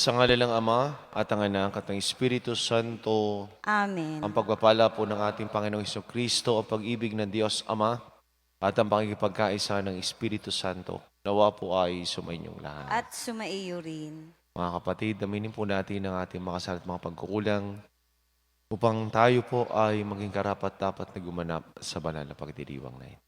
Sa ngalan ng Ama at ng Anak at ng Espiritu Santo, Amen. ang pagpapala po ng ating Panginoong Hesukristo, ang pag-ibig ng Diyos Ama at ang pakikipagkaisa ng Espiritu Santo, nawa po ay sumainyong lahat. At sumaiyo rin. Mga kapatid, aminin po natin ang ating mga kasala at mga pagkukulang upang tayo po ay maging karapat-dapat na gumanap sa banal na pagdiriwang na ito.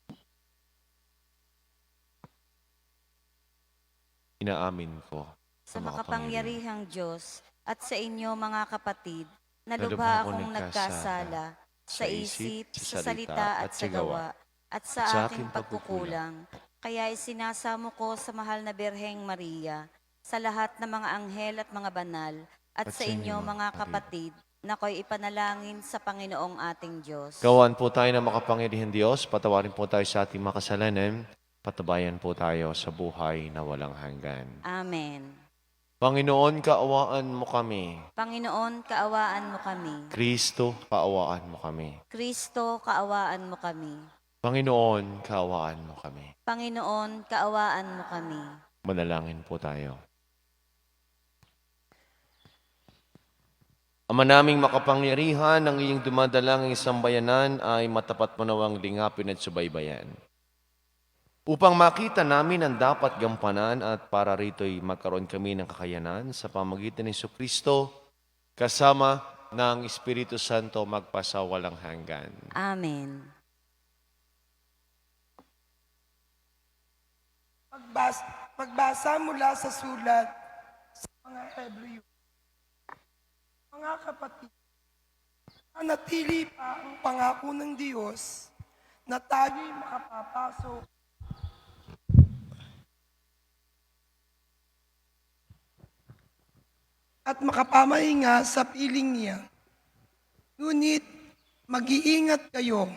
Inaamin ko Sa makapangyarihang Diyos at sa inyo mga kapatid, na lubha akong nagkasala sa isip, sa salita at sa gawa, at sa aking pagkukulang. Kaya isinasamo ko sa mahal na Birheng Maria, sa lahat ng mga anghel at mga banal, at sa inyo mga kapatid, na ko'y ipanalangin sa Panginoong ating Diyos. Gawan po tayo ng makapangyarihang Diyos, patawarin po tayo sa ating makasalanan, patabayan po tayo sa buhay na walang hanggan. Amen. Panginoon, kaawaan mo kami. Panginoon, kaawaan mo kami. Kristo, kaawaan mo kami. Kristo, kaawaan mo kami. Panginoon, kaawaan mo kami. Panginoon, kaawaan mo kami. Manalangin po tayo. Ama naming makapangyarihan, ang iyong dumadalangin sambayanan ay matapat mo nawang lingapin at subaybayan. Upang makita namin ang dapat gampanan at para rito'y magkaroon kami ng kakayanan sa pamagitan ng Jesucristo, kasama ng Espiritu Santo magpasawalang hanggan. Amen. Pagbasa mula sa sulat sa mga Hebreo. Mga kapatid, nanatili pa ang pangako ng Diyos na tayo'y makapapasok at makapamahinga sa piling niya. Ngunit mag-iingat kayo,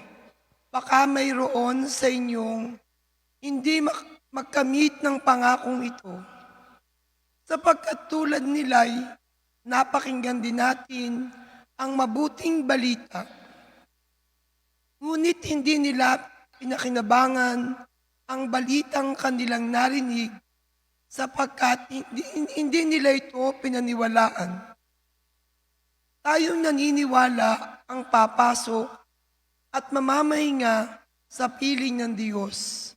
baka mayroon sa inyong hindi magkamit ng pangakong ito. Sapagkat tulad nila'y napakinggan din natin ang mabuting balita. Ngunit hindi nila pinakinabangan ang balitang kanilang narinig sapagkat hindi nila ito pinaniwalaan. Tayong naniniwala ang papasok at mamamahinga sa piling ng Diyos.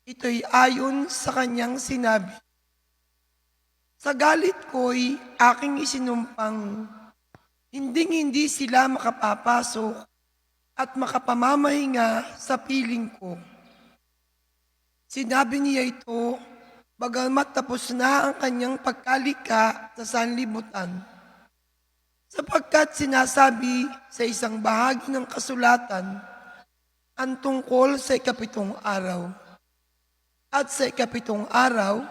Ito'y ayon sa kanyang sinabi. Sa galit ko'y aking isinumpang, hindi sila makapapasok at makapamamahinga sa piling ko. Sinabi niya ito, bagamat tapos na ang kanyang pagkalika sa sanlibutan. Sapagkat sinasabi sa isang bahagi ng kasulatan ang tungkol sa ikapitong araw. At sa ikapitong araw,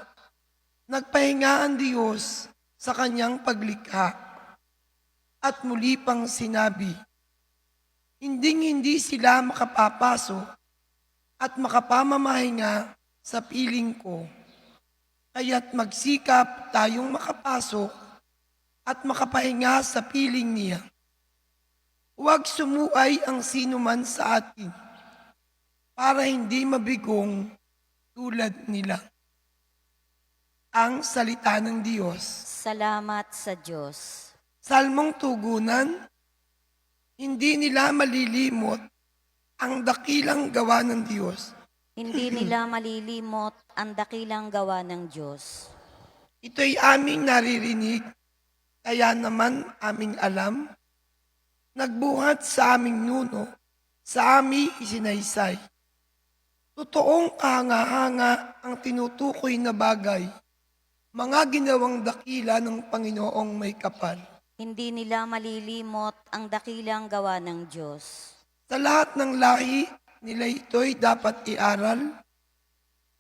nagpahinga ang Diyos sa kanyang paglikha. At muli pang sinabi, hindi sila makapapasok at makapamamahinga sa piling ko. Kaya't magsikap tayong makapasok at makapahinga sa piling niya. Huwag sumuay ang sino man sa atin para hindi mabigong tulad nila. Ang salita ng Diyos. Salamat sa Diyos. Salmong tugunan, hindi nila malilimot ang dakilang gawa ng Diyos. Hindi nila malilimot ang dakilang gawa ng Diyos. Ito'y aming naririnig, kaya naman aming alam, nagbuhat sa aming nuno, sa aming isinaysay. Totoong kahanga-hanga ang tinutukoy na bagay, mga ginawang dakila ng Panginoong may kapal. Hindi nila malilimot ang dakilang gawa ng Diyos. Sa lahat ng lahi nila ito'y dapat iaral,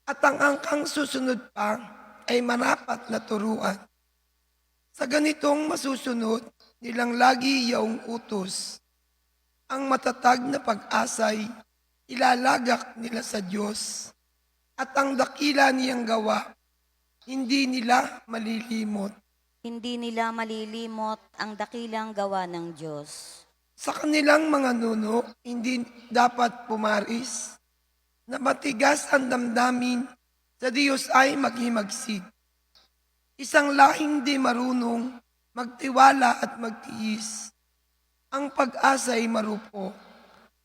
at ang angkang susunod pa ay marapat na turuan. Sa ganitong masusunod, nilang lagi yaong utos. Ang matatag na pag-asay, ilalagak nila sa Diyos, at ang dakila niyang gawa, hindi nila malilimot. Hindi nila malilimot ang dakilang gawa ng Diyos. Sa kanilang mga nuno, hindi dapat pumaris, na matigas ang damdamin sa Diyos ay maghimagsik. isang lahing di marunong magtiwala at magtiis. Ang pag-asa ay marupo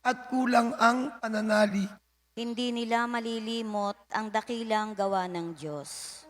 at kulang ang pananalig. Hindi nila malilimot ang dakilang gawa ng Diyos.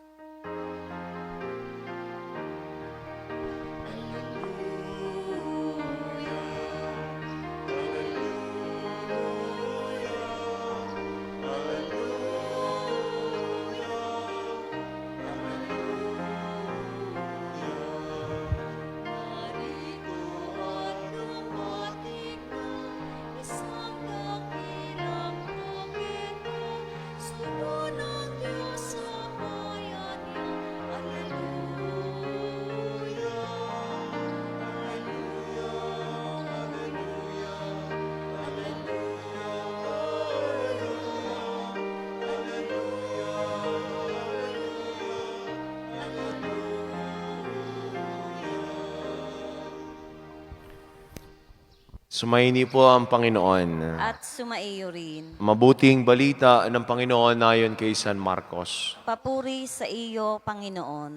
Sumaini po ang Panginoon. At sumaiyo rin. Mabuting balita ng Panginoon ayon kay San Marcos. Papuri sa iyo, Panginoon.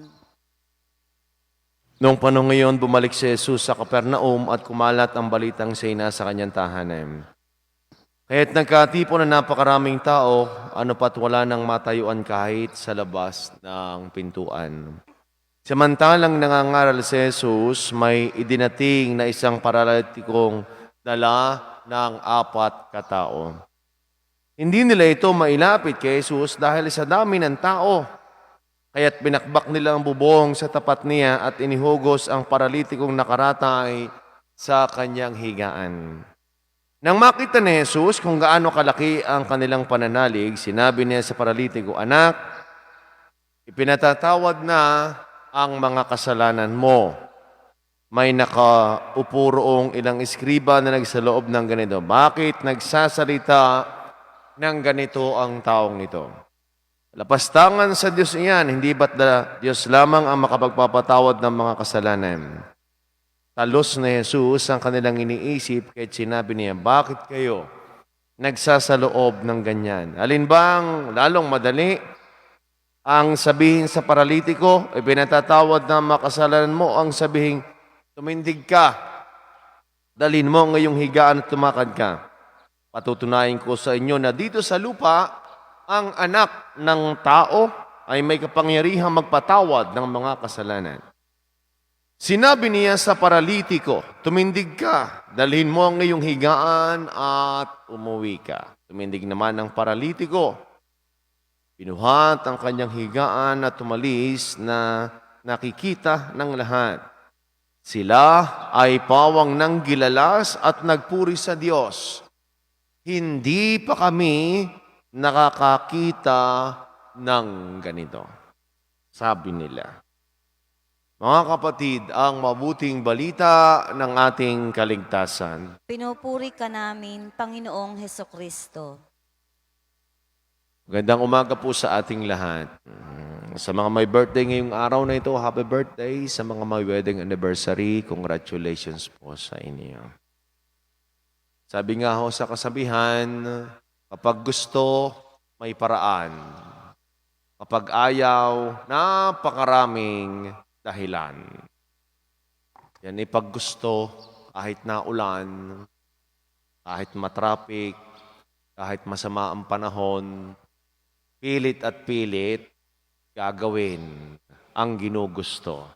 Noong panahon ngayon, bumalik si Jesus sa Capernaum at kumalat ang balitang siya nasa kanyang tahanan. Kaya't nagkatipon na napakaraming tao, ano pat wala nang matayuan kahit sa labas ng pintuan. Samantalang nangangaral si Jesus, may idinating na isang paralitikong dala ng 4 katao. Hindi nila ito mailapit kay Jesus dahil sa dami ng tao. Kaya't binakbak nila ang bubong sa tapat niya at inihugos ang paralitikong nakaratay sa kanyang higaan. Nang makita ni Jesus kung gaano kalaki ang kanilang pananalig, sinabi niya sa paralitiko, "Anak, ipinatatawad na ang mga kasalanan mo." May nakaupo roong ilang iskriba na nagsaloob ng ganito, "Bakit nagsasalita ng ganito ang taong ito? Lapastangan sa Diyos iyan, hindi ba't Diyos lamang ang makapagpapatawad ng mga kasalanan?" Talos na Jesus ang kanilang iniisip kahit sinabi niya, "Bakit kayo nagsasaloob ng ganyan? Alin bang lalong madali? Ang sabihin sa paralitiko, ipinatatawad ng mga kasalanan mo, ang sabihin, tumindig ka, dalhin mo ang iyong higaan at tumakad ka. Patutunayan ko sa inyo na dito sa lupa, ang anak ng tao ay may kapangyarihang magpatawad ng mga kasalanan." Sinabi niya sa paralitiko, "Tumindig ka, dalhin mo ang iyong higaan at umuwi ka." Tumindig naman ang paralitiko. Pinuhat ang kanyang higaan at tumalis na nakikita ng lahat. Sila ay pawang ng gilalas at nagpuri sa Diyos. Hindi pa kami nakakakita ng ganito, sabi nila. Mga kapatid, ang mabuting balita ng ating kaligtasan. Pinupuri ka namin, Panginoong Hesukristo. Magandang umaga po sa ating lahat. Sa mga may birthday ngayong araw na ito, happy birthday. Sa mga may wedding anniversary, congratulations po sa inyo. Sabi nga ho sa kasabihan, kapag gusto, may paraan. Kapag ayaw, napakaraming dahilan. Yan ay pag gusto, kahit naulan, kahit matraffic, kahit masama ang panahon, pilit at pilit, gagawin ang ginugusto.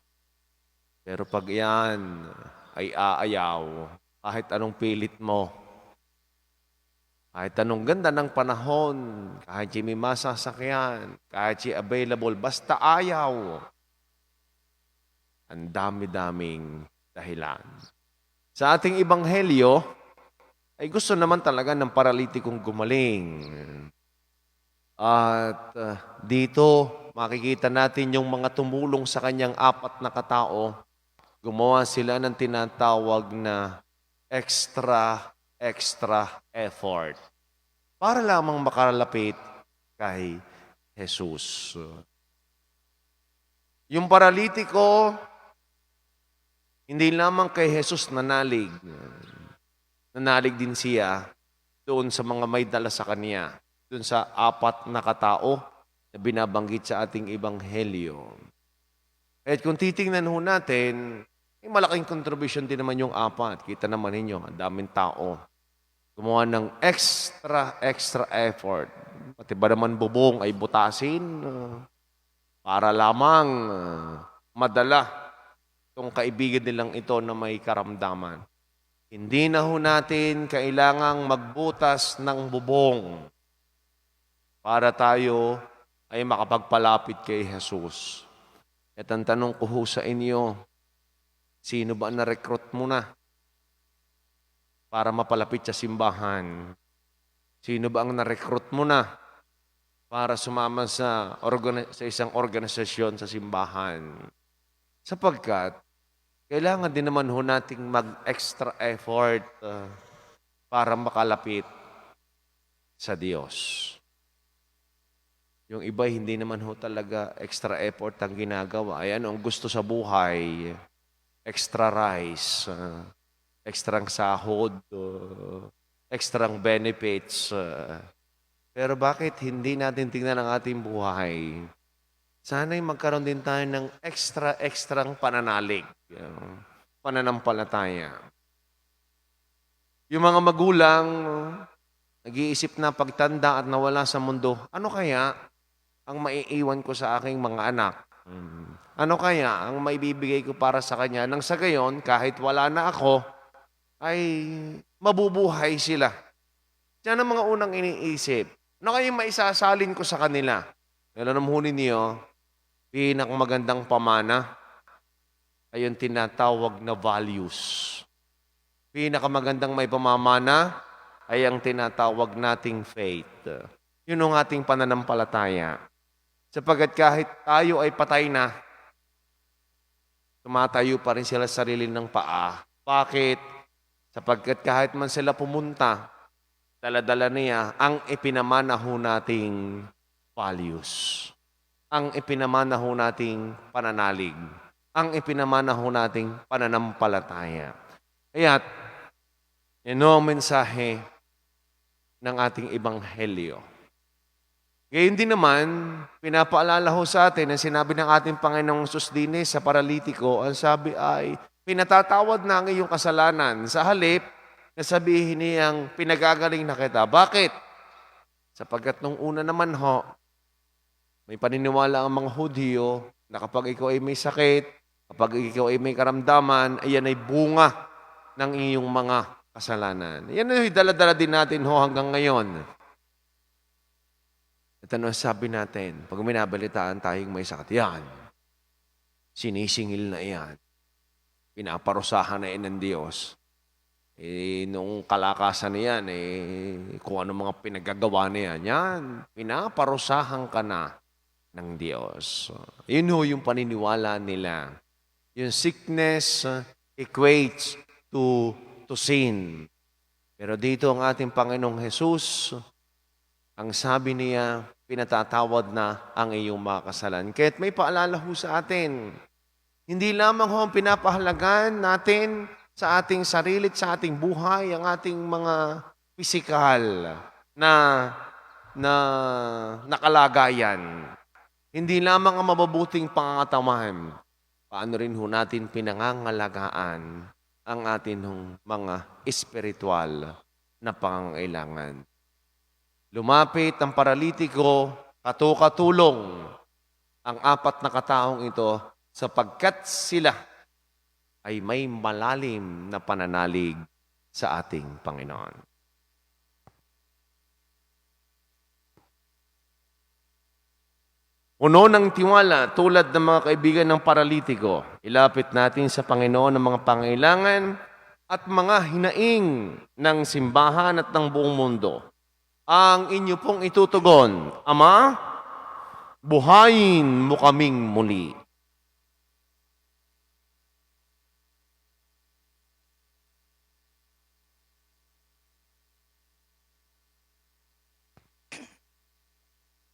Pero pag yan ay aayaw, kahit anong pilit mo, kahit anong ganda ng panahon, kahit si may masasakyan, kahit si available, basta ayaw. Ang dami-daming dahilan. Sa ating ebanghelyo, ay gusto naman talaga ng paralitikong gumaling. At dito, makikita natin yung mga tumulong sa kanyang 4 na katao. Gumawa sila ng tinatawag na extra effort para lamang makalapit kay Jesus. Yung paralitiko, hindi lamang kay Jesus nanalig. Nanalig din siya doon sa mga may dala sa kanya. Doon sa 4 na katao na binabanggit sa ating ebanghelyo. At kung titingnan ho natin, malaking contribution din naman yung apat. Kita naman ninyo, ang daming tao. Gumawa ng extra effort. Pati ba naman bubong ay butasin para lamang madala itong kaibigan nilang ito na may karamdaman. Hindi na ho natin kailangang magbutas ng bubong para tayo ay makapagpalapit kay Jesus. At ang tanong ko ho sa inyo, sino ba na-recruit mo na para mapalapit sa simbahan? Sino ba ang na-recruit mo na para sumama sa isang organisasyon sa simbahan? Sapagkat, kailangan din naman ho nating mag-extra effort para makalapit sa Diyos. Yung iba, hindi naman ho talaga extra effort ang ginagawa. Ay ano ang gusto sa buhay? Extra rice, extrang sahod, extrang benefits. Pero bakit hindi natin tingnan ang ating buhay? Sana'y magkaroon din tayo ng extrang pananalig, pananampalataya. Yung mga magulang, nag-iisip na pagtanda at nawala sa mundo, ano kaya ang maiiwan ko sa aking mga anak? Ano kaya ang maibibigay ko para sa kanya nang sa gayon, kahit wala na ako, ay mabubuhay sila? Diyan ang mga unang iniisip. Ano kaya yung maisasalin ko sa kanila? Alam mo niyo, pinakamagandang pamana ay yung tinatawag na values. Pinakamagandang may pamamana ay ang tinatawag nating faith. Yun ang ating pananampalataya. Sapagkat kahit tayo ay patay na, tumatayo pa rin sila sa sarili ng paa. Bakit? Sapagkat kahit man sila pumunta, dala-dala niya ang ipinamana ho nating values. Ang ipinamana ho nating pananalig. Ang ipinamana ho nating pananampalataya. Kaya't, yun ang mensahe ng ating ebanghelyo. Ngayon din naman, pinapaalala ho sa atin ang sinabi ng ating Panginoong Jesus din sa paralitiko, ang sabi ay, pinatatawad na ang iyong kasalanan. Sa halip, nasabihin niyang pinagagaling na kita. Bakit? Sapagkat nung una naman ho, may paniniwala ang mga Hudyo na kapag ikaw ay may sakit, kapag ikaw ay may karamdaman, ayan ay bunga ng iyong mga kasalanan. Yan ay dala-dala din natin ho hanggang ngayon. At ano sabi natin? Pag minabalitaan tayong may sakit, yan. Sinisingil na yan. Pinaparusahan na yan ng Diyos. Noong kalakasan na yan, kung ano mga pinagagawa na yan, yan, pinaparusahan ka na ng Diyos. Yun ho yung paniniwala nila. Yung sickness equates to sin. Pero dito ang ating Panginoong Jesus, ang sabi niya, pinatatawad na ang iyong mga kasalanan. Kaya't may paalala ho sa atin. Hindi lamang ho ang pinapahalagan natin sa ating sarili at sa ating buhay, ang ating mga pisikal na nakalagayan. Hindi lamang ang mababuting pangangatawan. Paano rin ho natin pinangangalagaan ang ating mga espiritual na pangangailangan. Lumapit ang paralitiko, katukatulong ang apat na kataong ito sapagkat sila ay may malalim na pananalig sa ating Panginoon. Puno ng tiwala tulad ng mga kaibigan ng paralitiko, ilapit natin sa Panginoon ang mga pangailangan at mga hinaing ng simbahan at ng buong mundo. Ang inyo pong itutugon, Ama, buhayin mo kaming muli.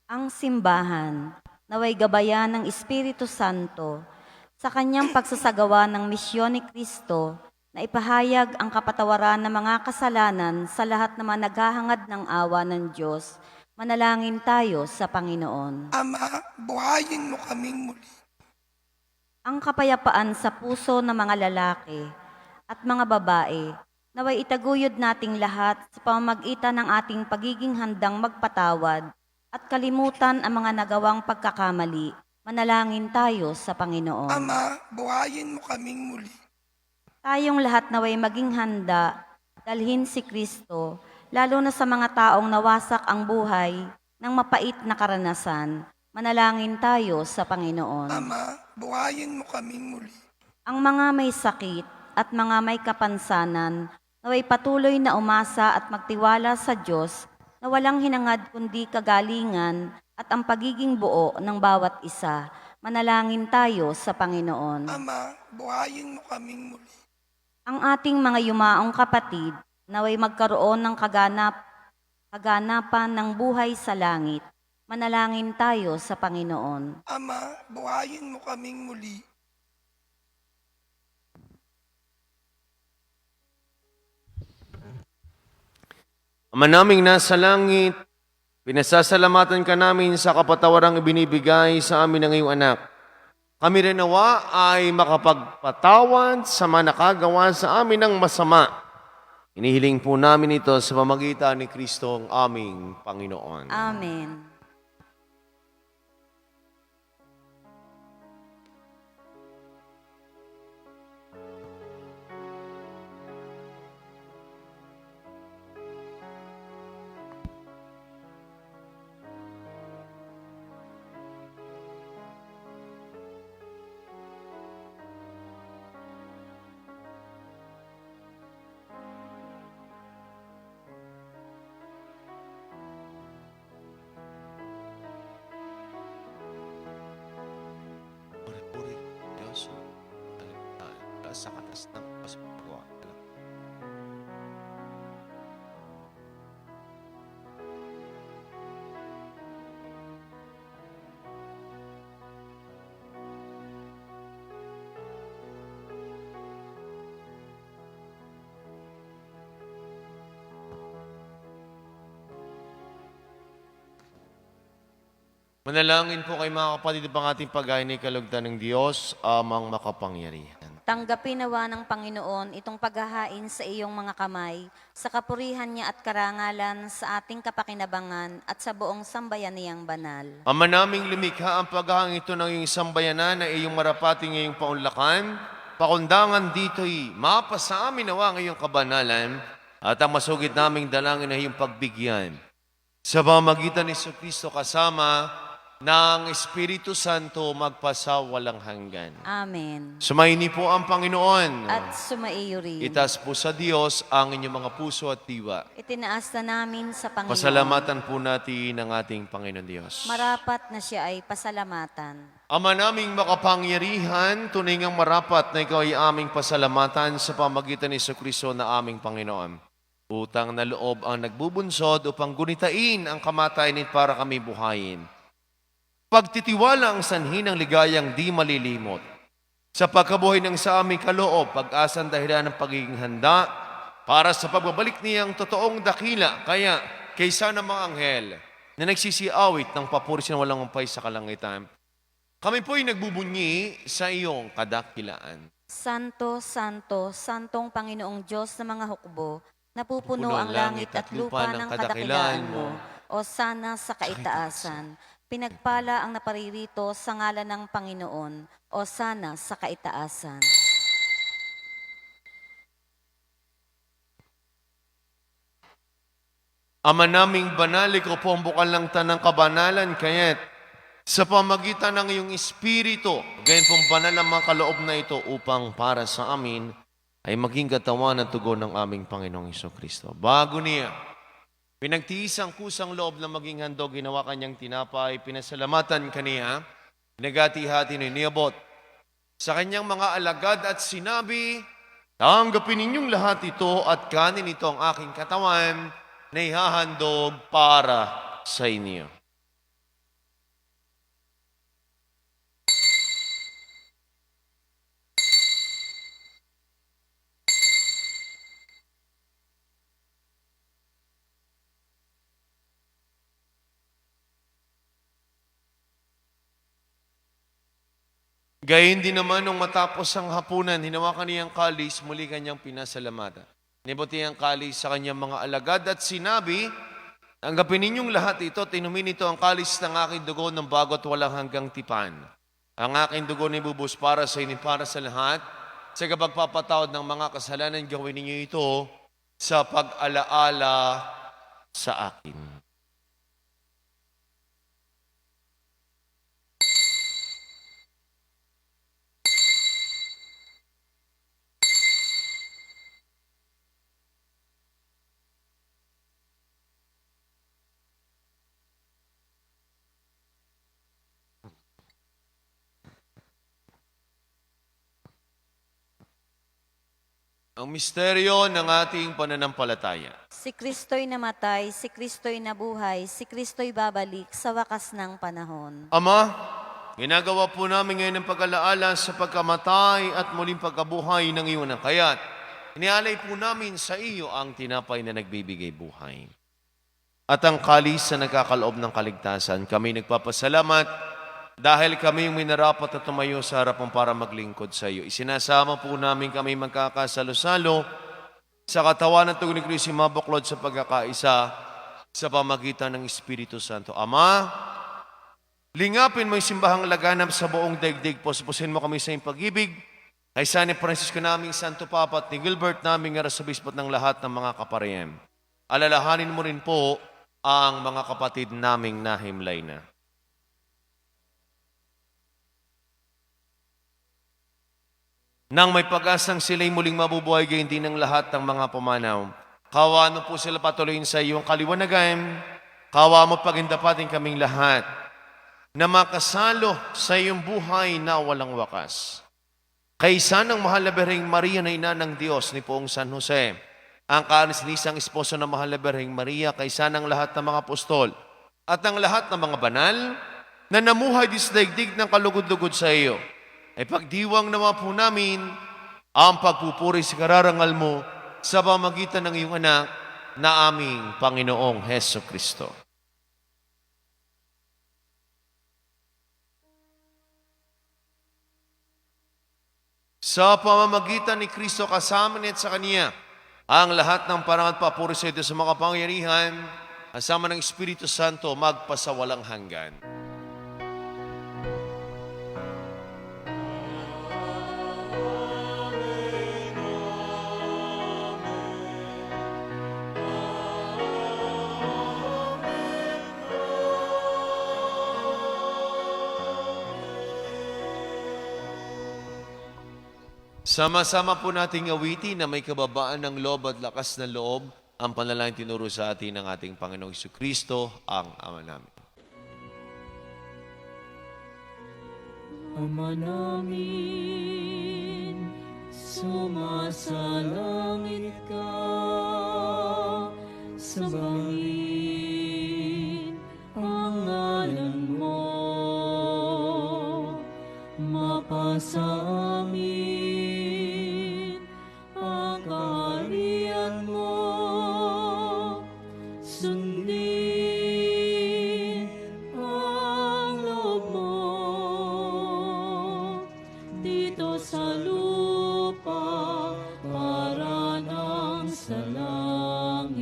Ang simbahan, naway gabayan ng Espiritu Santo sa kanyang pagsasagawa ng misyon ni Kristo na ipahayag ang kapatawaran ng mga kasalanan sa lahat ng mga naghahangad ng awa ng Diyos. Manalangin tayo sa Panginoon. Ama, buhayin mo kaming muli. ang kapayapaan sa puso ng mga lalaki at mga babae, naway itaguyod nating lahat sa pamamagitan ng ating pagiging handang magpatawad at kalimutan ang mga nagawang pagkakamali. Manalangin tayo sa Panginoon. Ama, buhayin mo kaming muli. Tayong lahat naway maging handa, dalhin si Kristo, lalo na sa mga taong nawasak ang buhay ng mapait na karanasan. Manalangin tayo sa Panginoon. Ama, buhayin mo kaming muli. Ang mga may sakit at mga may kapansanan, naway patuloy na umasa at magtiwala sa Diyos na walang hinangad kundi kagalingan at ang pagiging buo ng bawat isa. Manalangin tayo sa Panginoon. Ama, buhayin mo kaming muli. Ang ating mga yumaong kapatid, naway magkaroon ng kaganapan ng buhay sa langit. Manalangin tayo sa Panginoon. Ama, buhayin mo kaming muli. Ama naming nasa langit, pinasasalamatan ka namin sa kapatawarang ibinibigay sa amin ng iyong anak. Kami rin nawa ay makapagpatawad sa mga nakagawa sa amin ng masama. Inihiling po namin ito sa pamagitan ni Kristo ang aming Panginoon. Amen. Puri-puri, Diyos, talikdan sa katas ng pasagawa. Manalangin po kay mga kapatid ang ating paghain ni kalugdan ng Diyos, amang makapangyarihan. Tanggapin nawa ng Panginoon itong paghahain sa iyong mga kamay, sa kapurihan niya at karangalan sa ating kapakinabangan at sa buong sambayan niyang banal. Ama naming lumikha ang paghahang ito ng iyong sambayanan na iyong marapating iyong paunlakan, pakundangan dito'y mapa sa amin nawa ang iyong kabanalan at ang masugid naming dalangin na iyong pagbigyan. Sa pamamagitan ni Kristo kasama ng Espiritu Santo magpasawalang hanggan. Amen. Sumaini po ang Panginoon. At sumaiyo rin. Itaas po sa Diyos ang inyong mga puso at diwa. Itinaas na namin sa Panginoon. Pasalamatan po natin ang ating Panginoon Diyos. Marapat na siya ay pasalamatan. Ama naming makapangyarihan, tunay ngang marapat na ikaw ay aming pasalamatan sa pamagitan ni Kristo na aming Panginoon. Utang na loob ang nagbubunsod upang gunitain ang kamatayan para kami buhayin. Pagtitiwala ang sanhi ng ligayang di malilimot. Sa pagkabuhay ng sa aming kaloob, pag-asang dahilan ng pagiging handa para sa pagbabalik niyang totoong dakila, kaya kaysa ng mga anghel na nagsisiawit ng papuri na walang umpay sa kalangitan. Kami po'y nagbubunyi sa iyong kadakilaan. Santo, Santo, Santong Panginoong Diyos ng mga hukbo, napupuno ang langit at lupa ng kadakilaan mo, o sana sa kaitaasan. Pinagpala ang naparirito sa ngalan ng Panginoon, o sana sa kaitaasan. Ama naming banal, ikaw po ang bukal ng tanang kabanalan, kaya't sa pamagitan ng iyong Espiritu, gayon pong banal ang mga kaloob na ito upang para sa amin ay maging katawan at tugon ng aming Panginoong Kristo. Bago niya, pinagtiis ang kusang loob na maging handog, ginawa kanyang tinapay, pinasalamatan kaniya, pinagati-hati ni niabot sa kanyang mga alagad at sinabi, tanggapin ninyong lahat ito at kanin ito ang aking katawan na ihahandog para sa inyo. Gayon din naman nung matapos ang hapunan, hinawakan niya ang kalis, muli kanyang pinasalamatan. Nibuti ang kalis sa kanyang mga alagad at sinabi, tanggapin ninyong lahat ito at inumin ito ang kalis ng aking dugo ng bago at walang hanggang tipan. Ang aking dugo ni bubus para sa inyo, para sa lahat. Sa kapagpapatawad ng mga kasalanan, gawin ninyo ito sa pag-alaala sa akin. Ang misteryo ng ating pananampalataya. Si Kristo'y namatay, si Kristo'y nabuhay, si Kristo'y babalik sa wakas ng panahon. Ama, ginagawa po namin ngayon ang pag-alaala sa pagkamatay at muling pagkabuhay ng iyong anak. Kaya't inialay po namin sa iyo ang tinapay na nagbibigay buhay. At ang kalis na nagkakaloob ng kaligtasan. Kami nagpapasalamat dahil kami yung minarapat at tumayo sa harapan para maglingkod sa iyo. Isinasama po namin kami magkakasalo-salo sa katawan ng tugon ni Kristo mabuklod sa pagkakaisa sa pamagitan ng Espiritu Santo. Ama, lingapin mo yung simbahang laganap sa buong daigdig. Puspusin mo kami sa iyong pag-ibig. Kay San Francisco naming Santo Papa at ni Gilbert naming Arsobispot ng lahat ng mga kapareham. Alalahanin mo rin po ang mga kapatid naming nahimlay na. Nang may pag-asang sila'y muling mabubuhay, gayon din ng lahat ng mga pumanaw. Kawa mo po sila patuloyin sa iyong kaliwanagan. Kawa mo pagindapatin kaming lahat na makasalo sa iyong buhay na walang wakas. Kaysa ng mahal na Birheng Maria na ina ng Diyos ni Poong San Jose, ang kanisnisang esposo ng mahal na Birheng Maria, kaysa ng lahat ng mga apostol at ang lahat ng mga banal na namuhay sa daigdig ng kalugod-lugod sa iyo, ay pagdiwang naman po namin ang pagpupuri sa kararangal mo sa pamagitan ng iyong anak na aming Panginoong Heso Kristo. Sa pamamagitan ni Kristo kasama niya at sa Kanya, ang lahat ng parangal at papuri sa ito sa mga pangyarihan, kasama ng Espiritu Santo, magpasawalang hanggan. Sama-sama po nating awitin na may kababaan ng loob at lakas ng loob ang panalangin tinuro sa atin ng ating Panginoong Jesucristo, ang Ama namin. Ama namin, sumasalangit ka, sambahin ang ngalan mo, mapasa amin ang kaharian mo, sundin ang loob mo dito sa lupa para nang sa langit.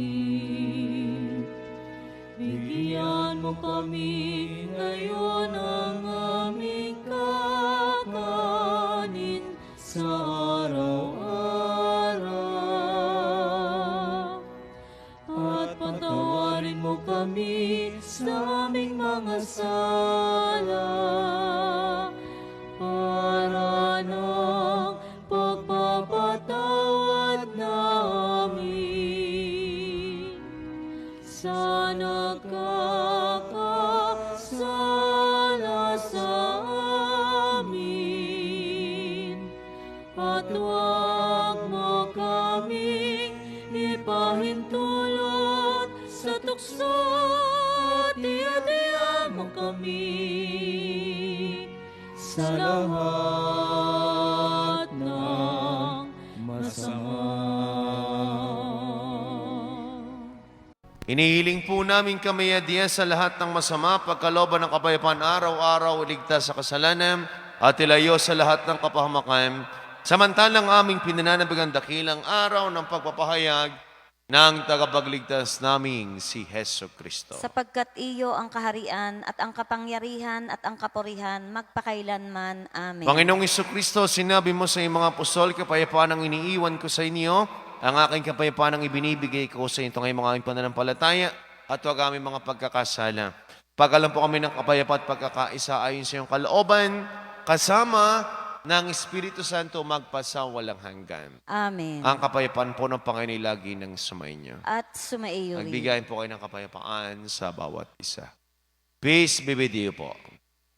Bigyan mo kami ngayon ang aming kakanin sa araw-araw. At patawarin mo kami sa aming mga sala para ng pagpapatawad namin sa nagkakasala sa amin. At huwag mo kaming ipahintulot sa tukso at iadya mo kami sa lahat ng masama. Inihiling po namin kami adya sa lahat ng masama, pagkalooban ng kapayapaan araw-araw, iligtas sa kasalanan, at ilayo sa lahat ng kapahamakan, samantalang aming pinananabigang dakilang araw ng pagpapahayag ng tagapagligtas naming si Heso Kristo. Sapagkat iyo ang kaharian at ang kapangyarihan at ang kapurihan magpakailanman. Amen. Panginoong Kristo, sinabi mo sa iyong mga apostol, kapayapaan ang iniiwan ko sa inyo, ang aking kapayapaan ang ibinibigay ko sa inyo ngayong mga aming pananampalataya at huwag aming mga pagkakasala. Pagalan po kami ng kapayapaan at pagkakaisa ayon sa iyong kalooban, kasama ng Espiritu Santo magpasawalang hanggan. Amen. Ang kapayapaan po ng Panginoon ay lagi ng sumainyo. At sumaiyo rin. Nagbigayin po kayo ng kapayapaan sa bawat isa. Peace be with you po.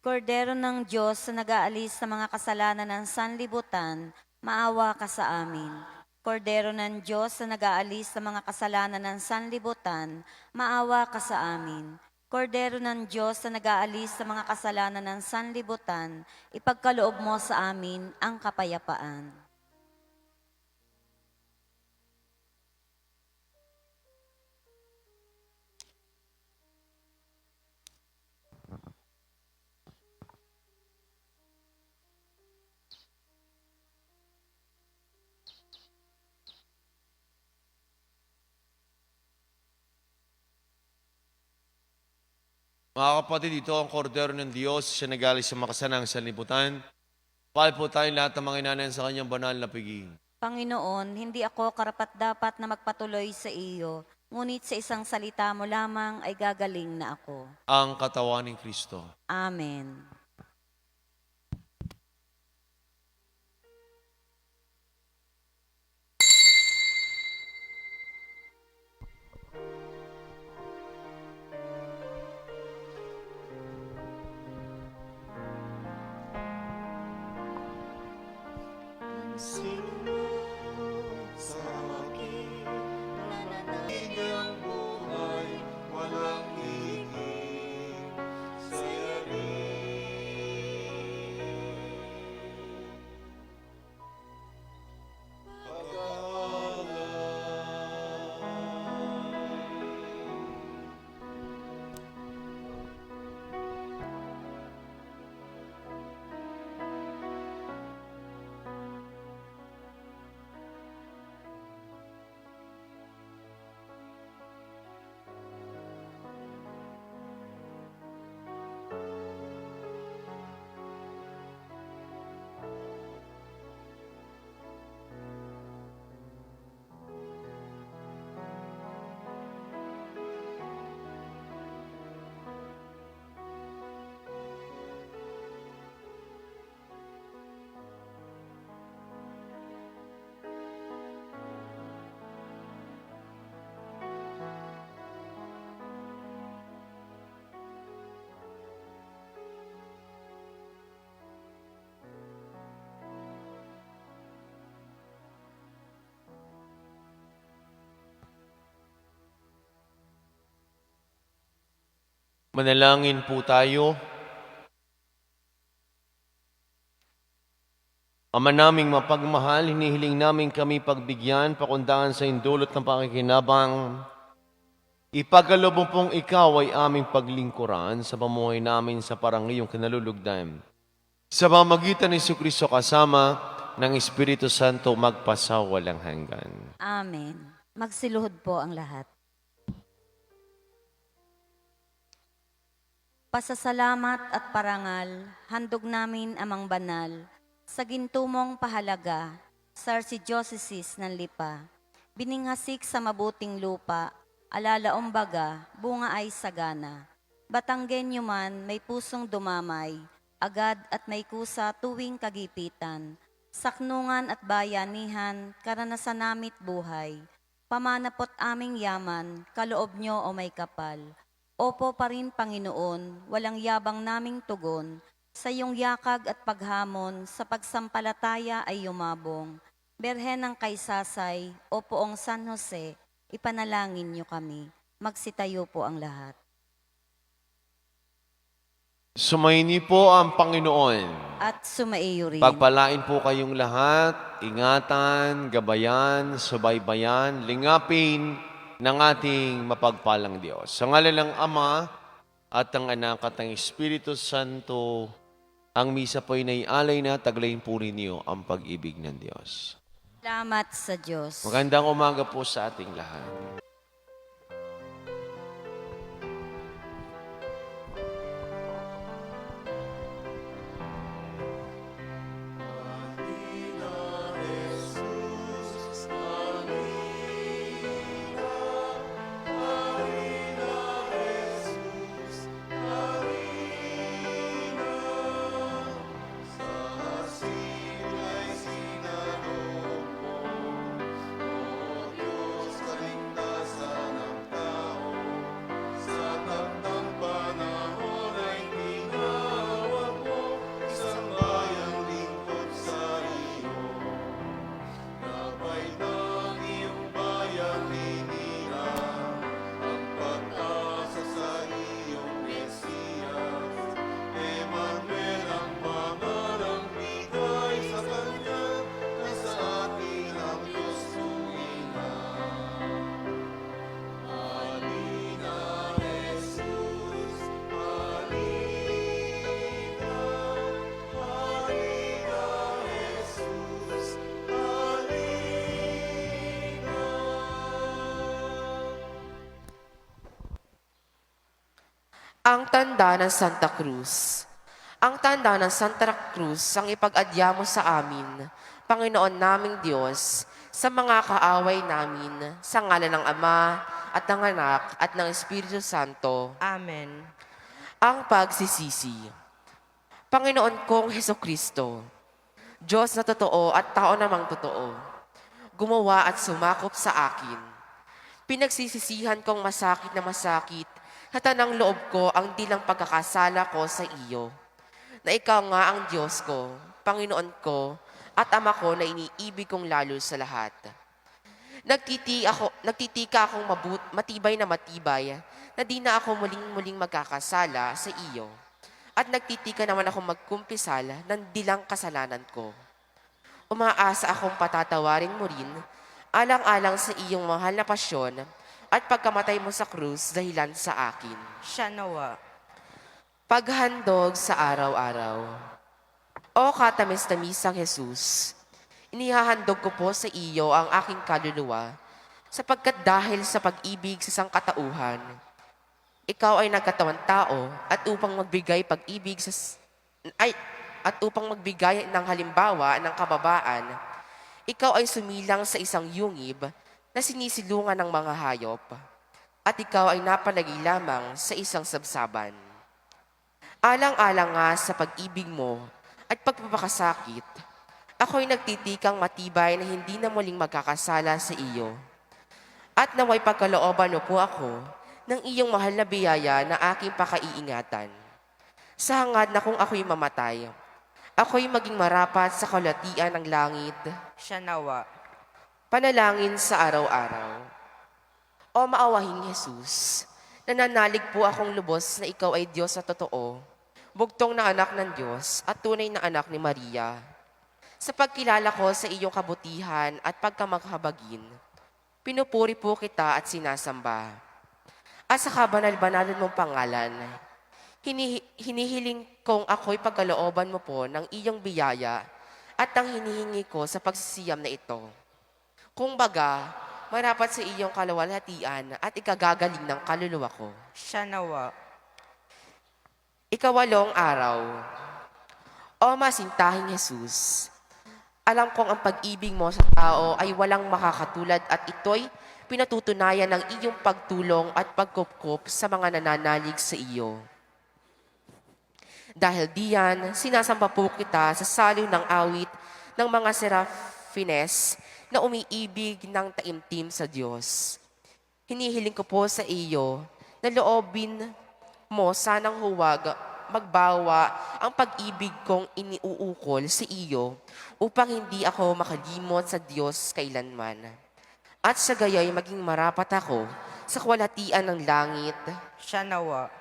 Kordero ng Diyos na nag-aalis sa mga kasalanan ng sanlibutan, maawa ka sa amin. Kordero ng Diyos na nag-aalis sa mga kasalanan ng sanlibutan, maawa ka sa amin. Kordero ng Diyos na nag-aalis sa mga kasalanan ng sanlibutan, ipagkaloob mo sa amin ang kapayapaan. Mga kapatid, ito ang kordero ng Diyos, siya nagalis sa makasanang sanlibutan. Pahal po tayo lahat ng mga inanan sa kanyang banal na pigi. Panginoon, hindi ako karapat-dapat na magpatuloy sa iyo, ngunit sa isang salita mo lamang ay gagaling na ako. Ang katawan ni Kristo. Amen. Manalangin po tayo. Ama naming mapagmahal, hinihiling namin kami pagbigyan, pakundangan sa indulot ng pakikinabang. Ipagkaloob mo pong ikaw ay aming paglingkuran sa pamuhay namin sa parang iyong kinalulugdan. Sa pamagitan ni Jesucristo kasama ng Espiritu Santo magpasawalang hanggan. Amen. Magsiluhod po ang lahat. Pasasalamat at parangal, handog namin amang banal, sa gintumong pahalaga, sa Archdiocese ng Lipa. Bininghasik sa mabuting lupa, alalaong baga, bunga ay sagana. Batanggenyo man, may pusong dumamay, agad at may kusa tuwing kagipitan. Saknungan at bayanihan, karanasan namit buhay. Pamanapot aming yaman, kaloob nyo o may kapal. Opo pa rin, Panginoon, walang yabang naming tugon, sa iyong yakag at paghamon, sa pagsampalataya ay yumabong. Berhen ng Kaysasay, o Poong San Jose, ipanalangin niyo kami. Magsitayo po ang lahat. Sumaini po ang Panginoon. At sumaiyo rin. Pagpalain po kayong lahat, ingatan, gabayan, subaybayan, lingapin ng ating mapagpalang Diyos. Sa ngalan ng Ama at ng Anak at ng Espiritu Santo. Ang misa po'y naialay na, taglayin po ninyo ang pag-ibig ng Diyos. Salamat sa Diyos. Magandang umaga po sa ating lahat. Ang tanda ng Santa Cruz. Ang tanda ng Santa Cruz ang ipag-adya mo sa amin, Panginoon naming Diyos, sa mga kaaway namin, sa ngalan ng Ama at ng Anak at ng Espiritu Santo. Amen. Ang pagsisisi. Panginoon kong Hesukristo, Diyos na totoo at tao namang totoo, gumawa at sumakop sa akin. Pinagsisisihan kong masakit na masakit, sa tanang loob ko ang dilang pagkakasala ko sa iyo, na ikaw nga ang Diyos ko, Panginoon ko, at Ama ko na iniibig kong lalo sa lahat. Nagtitika akong matibay na di na ako muling magkakasala sa iyo. At nagtitika naman akong magkumpisal ng dilang kasalanan ko. Umaasa akong patatawarin mo rin, alang-alang sa iyong mahal na pasyon at pagkamatay mo sa krus dahilan sa akin. Siya nawa. Paghandog sa araw-araw. O katamis-tamisang Jesus, inihahandog ko po sa iyo ang aking kaluluwa, sapagkat dahil sa pag-ibig sa sangkatauhan, ikaw ay nagkatawang tao at upang magbigay ng halimbawa ng kababaan, ikaw ay sumilang sa isang yungib na sinisilungan ng mga hayop, at ikaw ay napalagay lamang sa isang sabsaban. Alang-alang nga sa pag-ibig mo at pagpapakasakit, ako'y nagtitikang matibay na hindi na muling magkakasala sa iyo. At naway pagkalooban mo po ako ng iyong mahal na biyaya na aking pakaiingatan. Sa hangad na kung ako'y mamatay, ako'y maging marapat sa kalatian ng langit. Siya nawa. Panalangin sa araw-araw. O maawahing Jesus, nananalig po akong lubos na ikaw ay Diyos na totoo, bugtong na anak ng Diyos at tunay na anak ni Maria. Sa pagkilala ko sa iyong kabutihan at pagkamakhabagin, pinupuri po kita at sinasamba. At sa kabanal-banalan mong pangalan, hinihiling kong ako'y pagkalooban mo po ng iyong biyaya at ang hinihingi ko sa pagsisiyam na ito. Kung baga, marapat sa iyong kalawalhatian at ikagagaling ng kaluluwa ko. Siya nawa. Ikawalong araw. O masintahing Jesus, alam kong ang pag-ibig mo sa tao ay walang makakatulad at ito'y pinatutunayan ng iyong pagtulong at pagkupkup sa mga nananalig sa iyo. Dahil diyan, sinasamba po kita sa saliw ng awit ng mga serafines na umiibig ng taimtim sa Diyos. Hinihiling ko po sa iyo na loobin mo sanang huwag magbawa ang pag-ibig kong iniuukol sa iyo upang hindi ako makalimot sa Diyos kailanman. At sa gaya'y maging marapat ako sa kwalhatian ng langit. Siya nawa.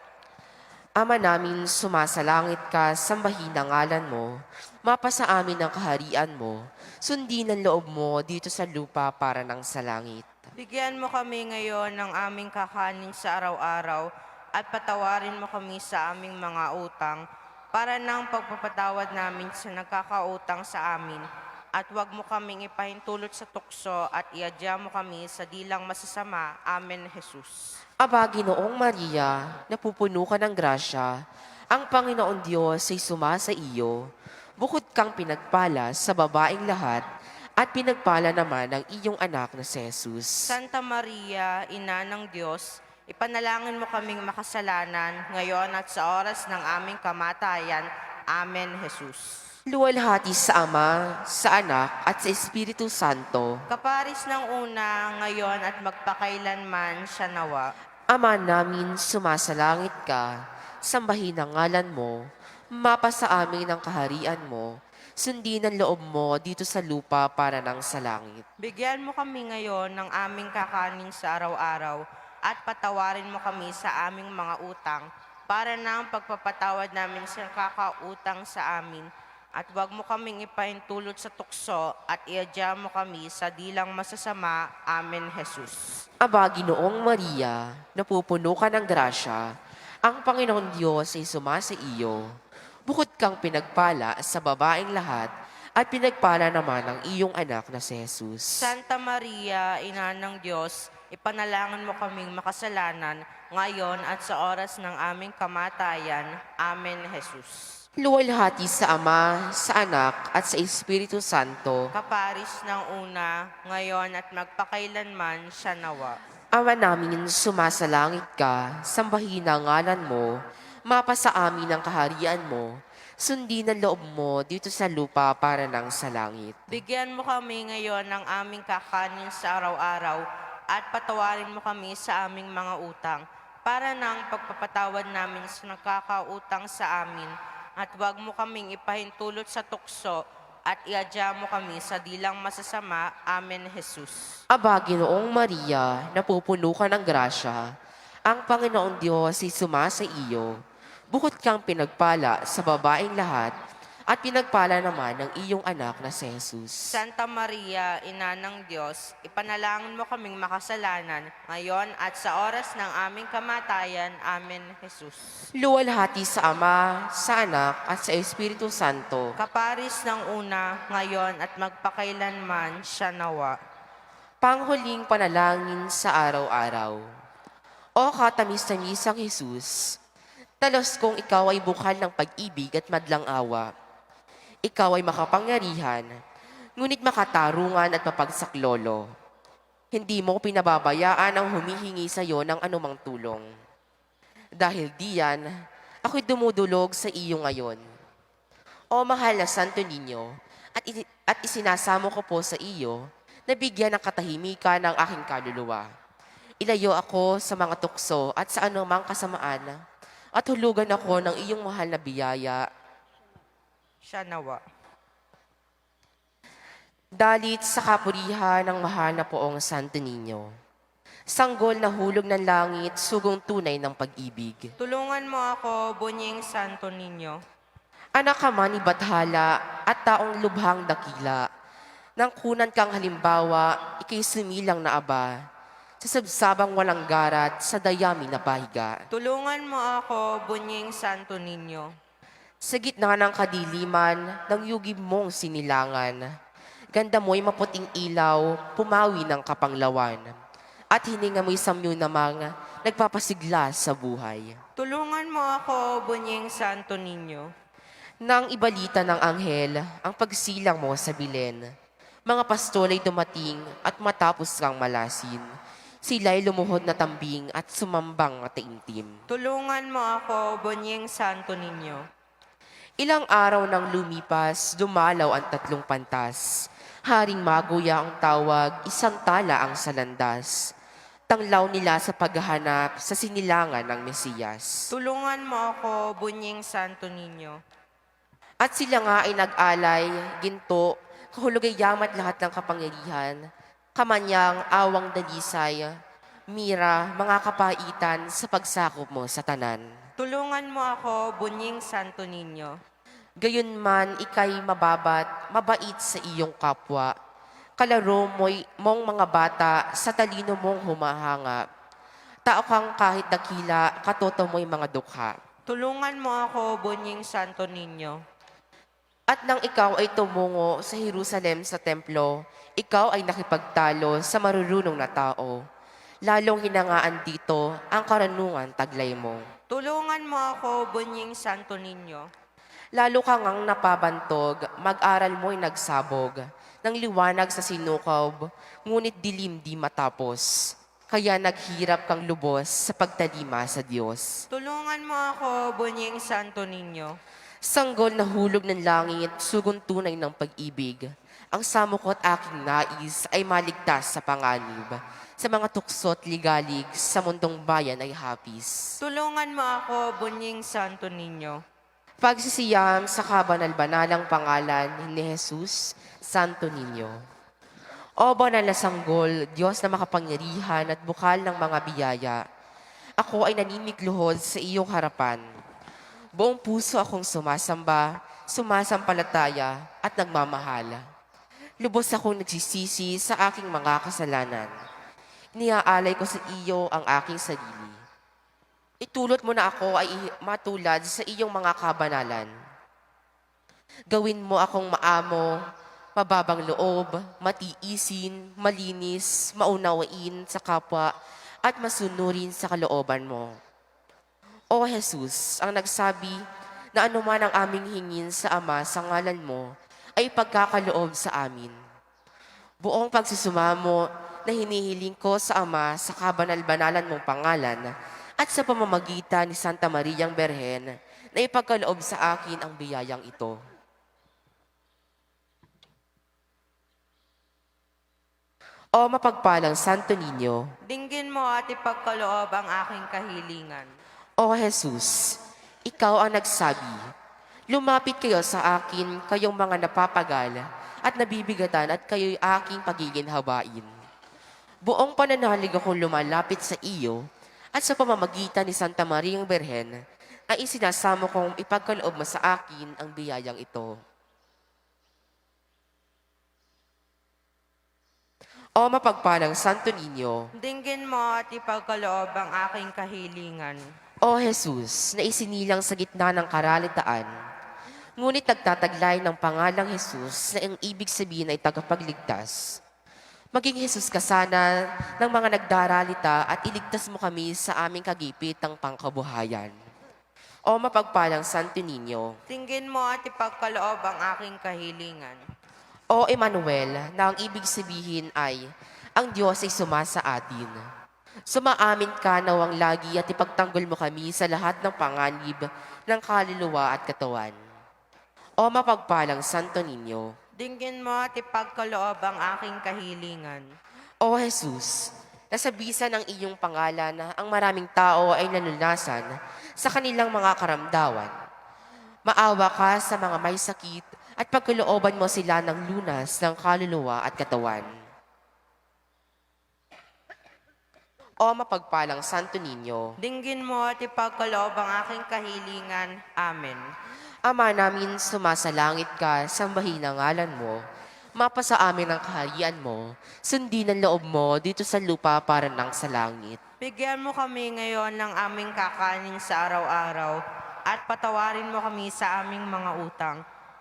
Ama namin, sumasalangit ka, sambahin ang ngalan mo, mapasa amin ang kaharian mo, sundin ang loob mo dito sa lupa para ng sa langit. Bigyan mo kami ngayon ng aming kakanin sa araw-araw at patawarin mo kami sa aming mga utang para ng pagpapatawad namin sa nagkakautang sa amin. At huwag mo kaming ipahintulot sa tukso at iadya mo kami sa dilang masasama. Amen, Jesus. Aba, Ginoong Maria, napupuno ka ng grasya, ang Panginoon Diyos ay sumasa iyo. Bukod kang pinagpala sa babaeng lahat, at pinagpala naman ang iyong anak na si Jesus. Santa Maria, Ina ng Diyos, ipanalangin mo kaming makasalanan, ngayon at sa oras ng aming kamatayan. Amen, Jesus. Luwalhati sa Ama, sa Anak, at sa Espiritu Santo. Kaparis ng una, ngayon at magpakailanman siya nawa. Ama namin, sumasalangit ka, sambahin ang ngalan mo, mapasa amin ang kaharian mo, sundin ang loob mo dito sa lupa para nang sa langit. Bigyan mo kami ngayon ng aming kakanin sa araw-araw at patawarin mo kami sa aming mga utang para ng pagpapatawad namin sa kakautang sa amin. At huwag mo kaming ipahintulot sa tukso at iadya mo kami sa dilang masasama. Amen, Jesus. Aba, Ginoong Maria, napupuno ka ng grasya, ang Panginoon Diyos ay sumasa iyo. Bukod kang pinagpala sa babaeng lahat, at pinagpala naman ang iyong anak na si Jesus. Santa Maria, Ina ng Diyos, ipanalangin mo kaming makasalanan ngayon at sa oras ng aming kamatayan. Amen, Jesus. Luwalhati sa Ama, sa Anak, at sa Espiritu Santo. Kaparis ng una, ngayon at magpakailanman siya nawa. Ama namin, sumasalangit ka, sambahin ang ngalan mo, mapasa amin ang kaharian mo, sundin ang loob mo dito sa lupa para nang sa langit. Bigyan mo kami ngayon ng aming kakanin sa araw-araw at patawarin mo kami sa aming mga utang para ng pagpapatawad namin sa nagkakautang sa amin. At huwag mo kaming ipahintulot sa tukso at iadya mo kami sa dilang masasama. Amen, Jesus. Aba, Ginoong Maria, napupuno ka ng grasya, ang Panginoon Diyos ay sumasa iyo. Bukod kang pinagpala sa babaeng lahat, at pinagpala naman ang iyong anak na si Jesus. Santa Maria, Ina ng Diyos, ipanalangin mo kaming makasalanan ngayon at sa oras ng aming kamatayan. Amen, Jesus. Luwalhati sa Ama, sa Anak, at sa Espiritu Santo. Kaparis ng una, ngayon at magpakailanman siya nawa. Panghuling panalangin sa araw-araw. O katamis-tamisang Jesus, talos kong ikaw ay bukal ng pag-ibig at madlang awa. Ikaw ay makapangyarihan, ngunit makatarungan at mapagsaklolo. Hindi mo pinababayaan ang humihingi sa iyo ng anumang tulong. Dahil diyan, ako'y dumudulog sa iyo ngayon. O mahal na Santo Niño, at isinasamo ko po sa iyo na bigyan ng katahimikan ng aking kaluluwa. Ilayo ako sa mga tukso at sa anumang kasamaan, at hulugan ako ng iyong mahal na biyaya. Siya nawa. Dalit sa kapurihan ng mahal na poong Santo Niño. Sanggol na hulog ng langit, sugong tunay ng pag-ibig. Tulungan mo ako, Bunying Santo Niño. Anak ka man ni Bathala at taong lubhang dakila. Nang kunan kang halimbawa, ikay sumilang na aba. Sa sabsabang walang garat, sa dayami na pahiga. Tulungan mo ako, Bunying Santo Niño. Sa gitna ng kadiliman, ng yugib mong sinilangan. Ganda mo'y maputing ilaw, pumawi ng kapanglawan. At hininga mo'y samyo namang nagpapasigla sa buhay. Tulungan mo ako, Bunying Santo Niño. Nang ibalita ng anghel ang pagsilang mo sa Bilen, mga pastol ay dumating at matapos kang malasin. Sila'y lumuhod na tambing at sumambang at taimtim. Tulungan mo ako, Bunying Santo Niño. Ilang araw nang lumipas, dumalaw ang tatlong pantas. Haring Maguya ang tawag, isang tala ang salandas. Tanglaw nila sa paghahanap sa sinilangan ng Mesiyas. Tulungan mo ako, Bunying Santo Niño. At sila nga ay nag-alay, ginto, kahulugay yamat lahat ng kapangyarihan, kamanyang, awang dalisay, mira, mga kapaitan sa pagsakop mo sa tanan. Tulungan mo ako, Bunying Santo Niño. Gayunman, ikay mababat, mabait sa iyong kapwa. Kalaro mong mga bata sa talino mong humahanga. Tao kang kahit dakila, katoto mo'y mga dukha. Tulungan mo ako, Bunying Santo Niño. At nang ikaw ay tumungo sa Jerusalem sa templo, ikaw ay nakipagtalo sa marurunong na tao. Lalong hinangaan dito ang karunungan taglay mo. Tulungan mo ako, Bunying Santo Niño. Lalo kang ang napabantog, mag-aral mo'y nagsabog, ng liwanag sa sinukob, ngunit dilim di matapos. Kaya naghirap kang lubos sa pagtalima sa Diyos. Tulungan mo ako, Bunying Santo Niño. Sanggol na hulog ng langit, sugon tunay ng pag-ibig. Ang samukot aking nais ay maligtas sa panganib. Sa mga tuksot ligalig, sa mundong bayan ay hapis. Tulungan mo ako, Bunying Santo Niño. Pagsisiyam sa kabanal-banalang pangalan ni Jesus, Santo Niño. O banal na sanggol, Diyos na makapangyarihan at bukal ng mga biyaya, ako ay naninigluhod sa iyong harapan. Buong puso akong sumasamba, sumasampalataya at nagmamahala. Lubos akong nagsisisi sa aking mga kasalanan. Iniaalay ko sa iyo ang aking sarili. Itulot mo na ako ay matulad sa iyong mga kabanalan. Gawin mo akong maamo, mababang loob, matiisin, malinis, maunawain sa kapwa, at masunurin sa kalooban mo. O Jesus, ang nagsabi na anuman ang aming hingin sa Ama sa ngalan mo ay pagkakaloob sa amin. Buong pagsusumamo na hinihiling ko sa Ama sa kabanal-banalan mong pangalan at sa pamamagitan ni Santa Mariang Berhen na ipagkaloob sa akin ang biyayang ito. O mapagpalang Santo Niño, Dinggin mo at ipagkaloob ang aking kahilingan. O Jesus, ikaw ang nagsabi, lumapit kayo sa akin, kayong mga napapagal at nabibigatan at kayo'y aking pagiginhawain. Buong pananalig akong lumalapit sa iyo at sa pamamagitan ni Santa Mariang Berhen ay isinasamo kong ipagkaloob mo sa akin ang biyayang ito. O mapagpalang Santo Niño, Dinggin mo at ipagkaloob ang aking kahilingan. O Jesus, na isinilang sa gitna ng karalitaan, ngunit nagtataglay ng pangalang Jesus na ang ibig sabihin ay tagapagligtas. Maging Jesus ka sana ng mga nagdaralita at iligtas mo kami sa aming kagipitang pangkabuhayan. O mapagpalang Santo Niño, Dinggin mo at ipagkaloob ang aking kahilingan. O Emmanuel, na ang ibig sabihin ay, ang Diyos ay sumasa atin. Sumaamin ka nawang lagi at ipagtanggol mo kami sa lahat ng panganib ng kaluluwa at katawan. O mapagpalang Santo Niño, Dinggin mo at ipagkaloob ang aking kahilingan. O Jesus, nasabisan ng iyong pangalan na ang maraming tao ay nalunasan sa kanilang mga karamdawan. Maawa ka sa mga may sakit at pagkalooban mo sila ng lunas ng kaluluwa at katawan. O mapagpalang Santo Niño, Dinggin mo at ipagkaloob ang aking kahilingan. Amen. Ama namin, sumasalangit ka, sambahin ang ngalan mo. Mapasa amin ang kaharian mo, sundin ang loob mo dito sa lupa para nang sa langit. Bigyan mo kami ngayon ng aming kakanin sa araw-araw at patawarin mo kami sa aming mga utang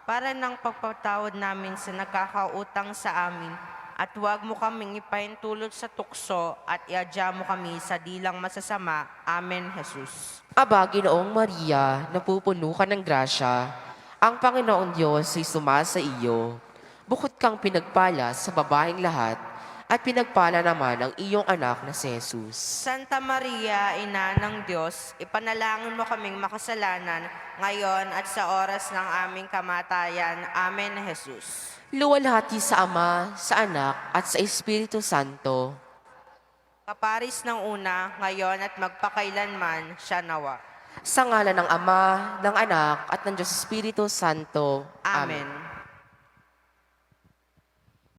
para nang pagpatawad namin sa nagkakautang sa amin. At huwag mo kaming ipaintulot sa tukso at iadya mo kami sa dilang masasama. Amen, Jesus. Aba, Ginoong Maria, napupuno ka ng grasya, ang Panginoong Diyos ay sumasa iyo. Bukod kang pinagpala sa babaeng lahat, at pinagpala naman ang iyong anak na si Jesus. Santa Maria, Ina ng Diyos, ipanalangin mo kaming makasalanan ngayon at sa oras ng aming kamatayan. Amen, Jesus. Luwalhati sa Ama, sa Anak, at sa Espiritu Santo. Kaparis ng una, ngayon at magpakailanman, siya nawa. Sa ngalan ng Ama, ng Anak, at ng Diyos Espiritu Santo. Amen.